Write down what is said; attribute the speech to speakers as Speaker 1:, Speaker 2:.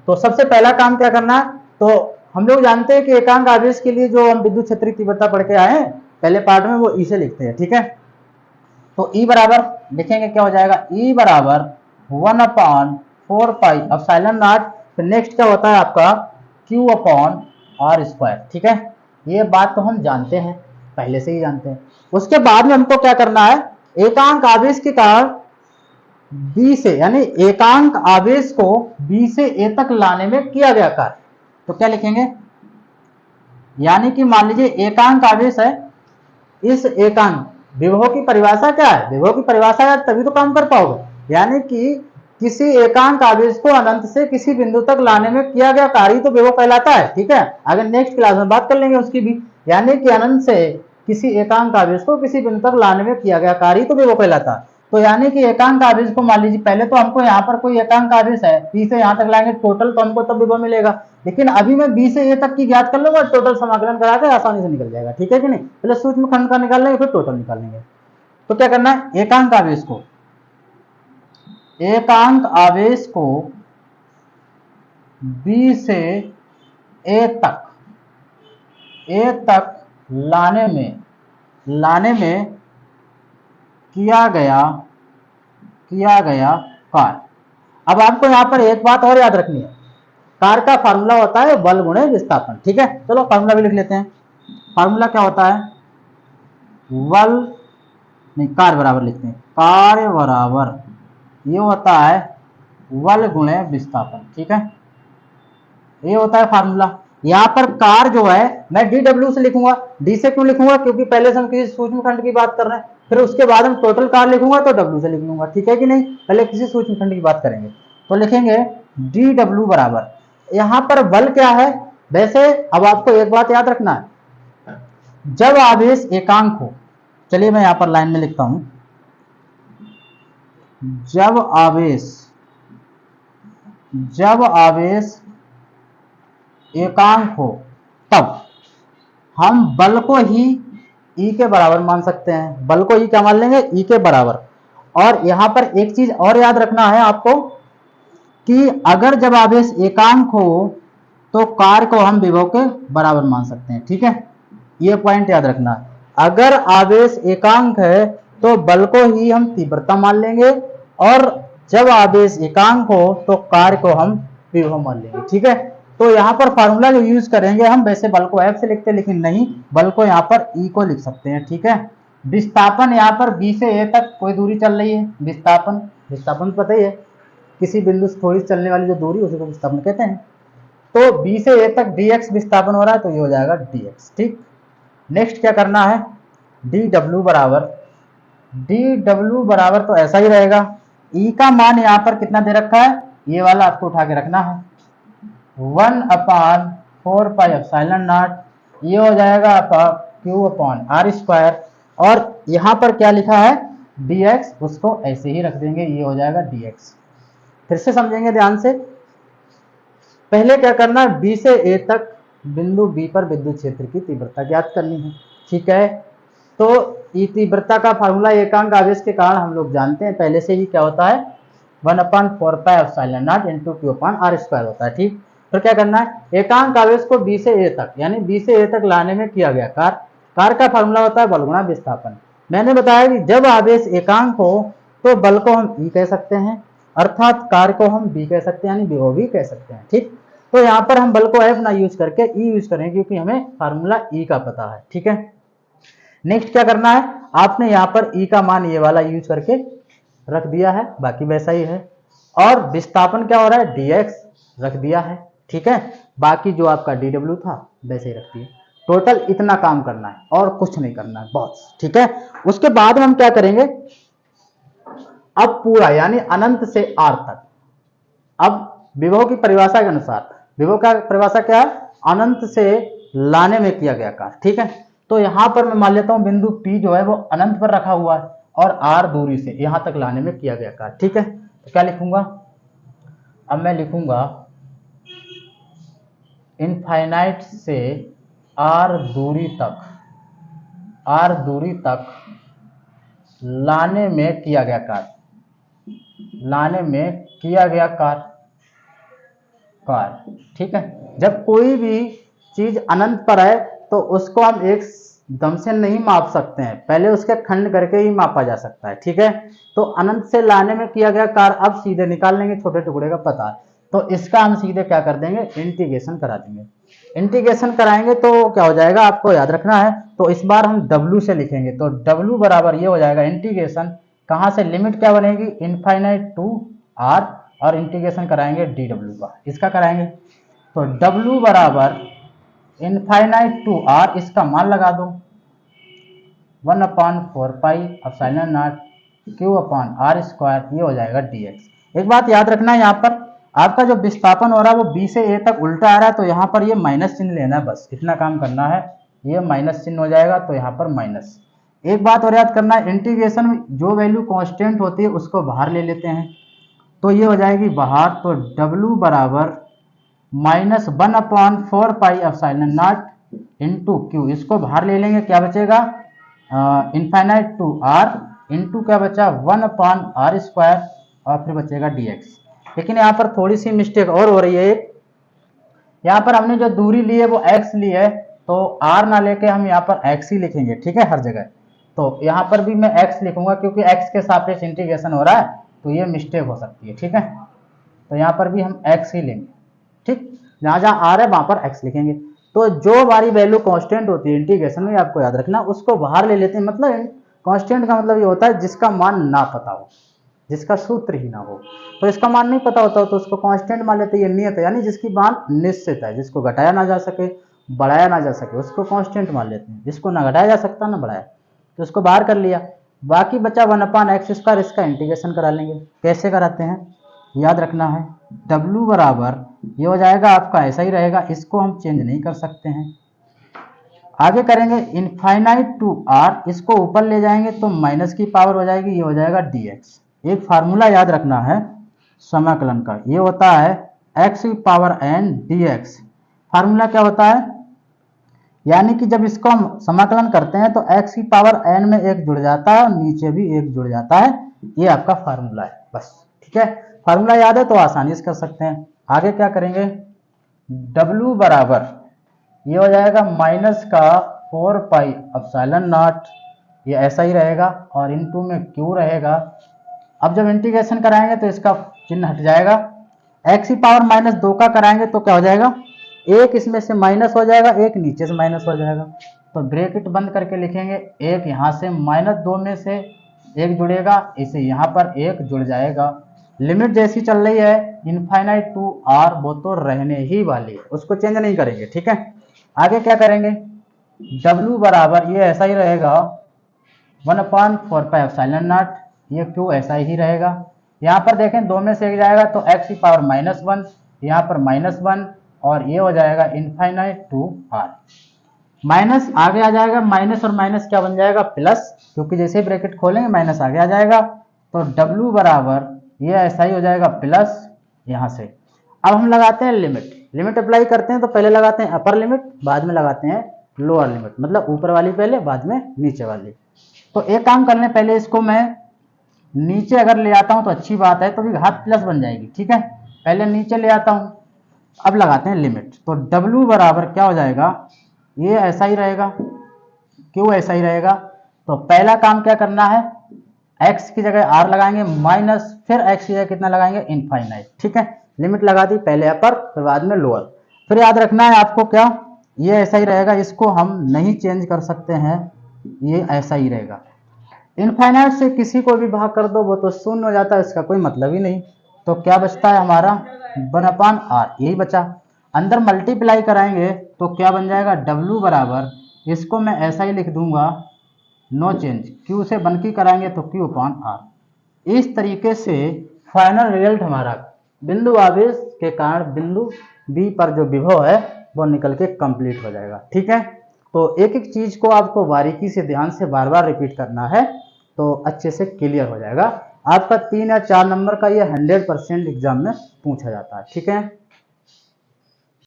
Speaker 1: तो सबसे पहला काम क्या करना है, तो हम लोग जानते हैं कि एकांक आवेश के लिए जो हम विद्युत क्षेत्र की तीव्रता पढ़ के आए हैं पहले पार्ट में, वो ई से लिखते हैं, ठीक है। तो ई बराबर लिखेंगे, क्या हो जाएगा, ई बराबर 1/4πε0। फिर नेक्स्ट क्या होता है आपका Q/r², ठीक है। ये बात तो हम जानते हैं, पहले से ही जानते हैं। उसके बाद में हमको क्या करना है, एकांक आवेश के कारण बी से, यानी एकांक आवेश को बी से ए तक लाने में किया गया कार्य। तो क्या लिखेंगे, यानी कि मान लीजिए एकांक आवेश है, इस एकांक विभव की परिभाषा क्या है, विभव की परिभाषा है तभी तो काम कर पाओगे, यानी कि किसी एकांक आवेश को अनंत से किसी बिंदु तक लाने में किया गया कार्य तो विभव कहलाता है, ठीक है। अगर नेक्स्ट क्लास में बात कर लेंगे उसकी भी, यानी कि अनंत से किसी एकांक आवेश को किसी बिंदु तक लाने में किया गया कार्य तो विभव कहलाता है। तो यानी कि एकांक आवेश को मान लीजिए, पहले तो हमको यहाँ पर कोई एकांक आवेश है, पी से यहाँ तक लाएंगे टोटल, तो हमको तब विभव मिलेगा। लेकिन अभी मैं बी से ए तक की ज्ञात कर लूंगा, टोटल समाकलन करा के आसानी से निकल जाएगा, ठीक है कि नहीं। पहले सूक्ष्म खंड का निकाल लेंगे, फिर टोटल निकाल लेंगे। तो क्या करना है, एकांक आवेश को बी से ए तक लाने में किया गया कार्य। अब आपको यहां पर एक बात और याद रखनी है, कार्य का फार्मूला होता है बल गुणे विस्थापन, ठीक है। चलो फार्मूला भी लिख लेते हैं। फार्मूला क्या होता है, कार्य बराबर लिखते हैं, कार्य बराबर ये होता है बल गुणे विस्थापन, ठीक है। ये होता है फार्मूला। यहाँ पर कार जो है मैं dw से लिखूंगा, डी से क्यों लिखूंगा, क्योंकि पहले से हम किसी सूक्ष्म खंड की बात कर रहे हैं, फिर उसके बाद हम टोटल कार लिखूंगा तो w से लिख लूंगा, ठीक है कि नहीं। पहले किसी सूक्ष्म खंड की बात करेंगे तो लिखेंगे dw बराबर, यहाँ पर बल क्या है, वैसे अब आपको एक बात याद रखना है, जब आवेश एकांक हो, चलिए मैं यहाँ पर लाइन में लिखता हूं, जब आवेश एकांक हो तब हम बल को ही ई के बराबर मान सकते हैं, बल को ही क्या मान लेंगे, ई के बराबर। और यहां पर एक चीज और याद रखना है आपको कि अगर जब आवेश एकांक हो तो कार्य को हम विभव के बराबर मान सकते हैं, ठीक है। ये पॉइंट याद रखना है, अगर आवेश एकांक है तो बल को ही हम तीव्रता मान लेंगे, और जब आवेश एकांक हो तो कार्य को हम विभव मान लेंगे, ठीक है। तो यहाँ पर फार्मूला जो यूज करेंगे हम, वैसे बल को एफ से लिखते हैं, लेकिन नहीं, बल को यहाँ पर ई को लिख सकते हैं, ठीक है। विस्थापन यहाँ पर बी से ए तक कोई दूरी चल रही है, विस्थापन पता ही है, किसी बिंदु से थोड़ी चलने वाली जो दूरी उसी को विस्थापन कहते हैं। तो बी से ए तक dx विस्थापन हो रहा है, तो ये हो जाएगा dx, ठीक। नेक्स्ट क्या करना है, dw बराबर तो ऐसा ही रहेगा, ई का मान यहाँ पर कितना दे रखा है, ये वाला आपको उठा के रखना है, 1/4πε0, ये हो जाएगा आपका Q/r², और यहां पर क्या लिखा है dx, उसको ऐसे ही रख देंगे, ये हो जाएगा dx। फिर से समझेंगे ध्यान से, पहले क्या करना है, बी से ए तक बिंदु बी पर विद्युत क्षेत्र की तीव्रता ज्ञात करनी है, ठीक है। तो ई तीव्रता का फार्मूला एकांक आवेश के कारण हम लोग जानते हैं पहले से ही, क्या होता है 1/4πε0 × Q/r² होता है, ठीक। फिर क्या करना है, एकांक आवेश को बी से ए तक, यानी बी से ए तक लाने में किया गया कार्य का फार्मूला होता है बल गुणा विस्थापन। मैंने बताया कि जब आवेश एकांक हो तो बल को हम ई कह सकते हैं, अर्थात कार्य को हम बी कह सकते हैं, यानी विभव भी कह सकते हैं, ठीक। तो यहाँ पर हम बल को एफ ना यूज करके ई यूज करेंगे, क्योंकि हमें फार्मूला ई का पता है, ठीक है। नेक्स्ट क्या करना है, आपने यहाँ पर ई का मान ये वाला यूज करके रख दिया है, बाकी वैसा ही है, और विस्थापन क्या हो रहा है dx रख दिया है, ठीक है। बाकी जो आपका dw था वैसे ही रख दिया। टोटल इतना काम करना है और कुछ नहीं करना है, बस, ठीक है। उसके बाद हम क्या करेंगे, अब पूरा यानी अनंत से r तक, अब विभव की परिभाषा के अनुसार, विभव का परिभाषा क्या है, अनंत से लाने में किया गया कार्य, ठीक है। तो यहां पर मैं मान लेता हूं बिंदु P जो है वो अनंत पर रखा हुआ है, और r दूरी से यहां तक लाने में किया गया कार्य, ठीक है। तो क्या लिखूंगा, अब मैं लिखूंगा इनफाइनाइट से r दूरी तक लाने में किया गया कार्य, स्क्वायर। ठीक है, जब कोई भी चीज अनंत पर है तो उसको हम एक दम से नहीं माप सकते हैं, पहले उसके खंड करके ही मापा जा सकता है। ठीक है, तो अनंत से लाने में किया गया कार्य अब सीधे निकाल लेंगे, छोटे टुकड़े का पता है तो इसका हम सीधे क्या कर देंगे, इंटीग्रेशन करा देंगे। इंटीग्रेशन कराएंगे तो क्या हो जाएगा, आपको याद रखना है। तो इस बार हम W से लिखेंगे, तो W बराबर ये हो जाएगा इंटीग्रेशन, कहां से, लिमिट क्या बनेगी, इनफाइनाइट टू R, और इंटीग्रेशन कराएंगे dW का, इसका कराएंगे। तो W बराबर इनफाइनाइट टू R, इसका मान लगा दो 1/4 पाई एप्सिलॉन नॉट Q/R², ये हो जाएगा dx। एक बात याद रखना है, यहाँ पर आपका जो विस्थापन हो रहा है वो B से A तक उल्टा आ रहा है, तो यहाँ पर ये माइनस चिन्ह लेना है, बस इतना काम करना है। ये माइनस चिन्ह हो जाएगा तो यहाँ पर माइनस। एक बात और याद करना है, इंटीग्रेशन में जो वैल्यू कांस्टेंट होती है उसको बाहर ले लेते हैं, तो ये हो जाएगी बाहर। तो W बराबर -1/4 pi epsilon not into Q, इसको बाहर ले लेंगे, क्या बचेगा, इनफाइनाइट टू R इंटू क्या बचा 1/R², और फिर बचेगा dx। लेकिन यहाँ पर थोड़ी सी मिस्टेक और हो रही है, यहाँ पर हमने जो दूरी ली है वो x ली है, तो r ना लेके हम यहाँ पर x ही लिखेंगे। ठीक है, हर जगह। तो यहाँ पर भी मैं x लिखूंगा क्योंकि x के सापेक्ष इंटीग्रेशन हो रहा है, तो ये मिस्टेक हो सकती है। ठीक है, तो यहाँ पर भी हम x ही लेंगे। ठीक, जहाँ जहाँ r है वहां पर x लिखेंगे। तो जो हमारी वैल्यू कांस्टेंट होती है इंटीग्रेशन में, आपको याद रखना, उसको बाहर ले लेते हैं। मतलब कांस्टेंट का मतलब ये होता है जिसका मान ना पता हो, जिसका सूत्र ही ना हो। तो इसका मान नहीं पता होता तो उसको कांस्टेंट मान लेते हैं, ये नियत है, यानी जिसकी मान निश्चित है, जिसको घटाया ना जा सके, बढ़ाया ना जा सके, उसको कांस्टेंट मान लेते हैं। जिसको ना घटाया जा सकता ना बढ़ाया, तो उसको बाहर कर लिया, बाकी बचा 1/x², इसका इंटीग्रेशन करा लेंगे। कैसे कराते हैं, याद रखना है, W बराबर ये हो जाएगा आपका, ऐसा ही रहेगा, इसको हम चेंज नहीं कर सकते हैं। आगे करेंगे इनफाइनाइट टू R, इसको ऊपर ले जाएंगे तो माइनस की पावर हो जाएगी, ये हो जाएगा dx। एक फार्मूला याद रखना है समाकलन का, ये होता है x⁴n dx। फार्मूला क्या होता है, यानी कि जब इसको हम समाकलन करते हैं तो x⁴n में एक जुड़ जाता है और नीचे भी एक जुड़ जाता है, ये आपका फार्मूला है बस। ठीक है, फार्मूला याद है तो आसानी से कर सकते हैं। आगे क्या करेंगे, W बराबर ये हो जाएगा -4 पाई एप्सिलॉन नॉट, ये ऐसा ही रहेगा, और इनटू में Q रहेगा। अब जब इंटीग्रेशन कराएंगे तो इसका चिन्ह हट जाएगा, x⁻² का कराएंगे तो क्या हो जाएगा, एक इसमें से माइनस हो जाएगा, एक नीचे से माइनस हो जाएगा, तो ब्रैकेट बंद करके लिखेंगे, एक यहाँ से -2 में से एक जुड़ेगा, इसे यहाँ पर एक जुड़ जाएगा। लिमिट जैसी चल रही है इनफाइनाइट टू R, वो तो रहने ही वाली है, उसको चेंज नहीं करेंगे। ठीक है, आगे क्या करेंगे, W बराबर ये ऐसा ही रहेगा 1/4 पाई एप्सिलॉन नॉट, ये Q ऐसा ही रहेगा। यहाँ पर देखें 2 में से एक जाएगा तो x⁻−1, यहाँ पर -1, और ये हो जाएगा इनफाइनाइट टू R। माइनस आगे आ जाएगा, माइनस और माइनस क्या बन जाएगा, प्लस, क्योंकि जैसे ही ब्रैकेट खोलेंगे माइनस आगे आ जाएगा। तो W बराबर ये ऐसा ही हो जाएगा प्लस यहाँ से। अब हम लगाते हैं लिमिट, लिमिट अप्लाई करते हैं तो पहले लगाते हैं अपर लिमिट, बाद में लगाते हैं लोअर लिमिट, मतलब ऊपर वाली पहले बाद में नीचे वाली। तो एक काम करने, पहले इसको मैं नीचे अगर ले आता हूं तो अच्छी बात है, तो भी घात प्लस बन जाएगी। ठीक है, पहले नीचे ले आता हूं, अब लगाते हैं लिमिट। तो W बराबर क्या हो जाएगा, ये ऐसा ही रहेगा, Q ऐसा ही रहेगा। तो पहला काम क्या करना है, x की जगह R लगाएंगे, माइनस फिर x की जगह कितना लगाएंगे, इनफाइनाइट। ठीक है, लिमिट लगा दी, पहले अपर फिर बाद में लोअर। फिर याद रखना है आपको क्या, ये ऐसा ही रहेगा, इसको हम नहीं चेंज कर सकते हैं, ये ऐसा ही रहेगा। इनफाइनाइट से किसी को भी भाग कर दो वो तो शून्य हो जाता है, इसका कोई मतलब ही नहीं। तो क्या बचता है हमारा 1/R, यही बचा। अंदर मल्टीप्लाई कराएंगे तो क्या बन जाएगा, W बराबर, इसको मैं ऐसा ही लिख दूंगा, नो चेंज, Q से बनकी कराएंगे तो Q/R। इस तरीके से फाइनल रिजल्ट हमारा बिंदु आवेश के कारण बिंदु B पर जो विभव है वो निकल के कंप्लीट हो जाएगा। ठीक है, तो एक एक चीज को आपको बारीकी से ध्यान से बार बार रिपीट करना है तो अच्छे से क्लियर हो जाएगा। आपका 3 या 4 नंबर का ये 100% एग्जाम में पूछा जाता है। ठीक है।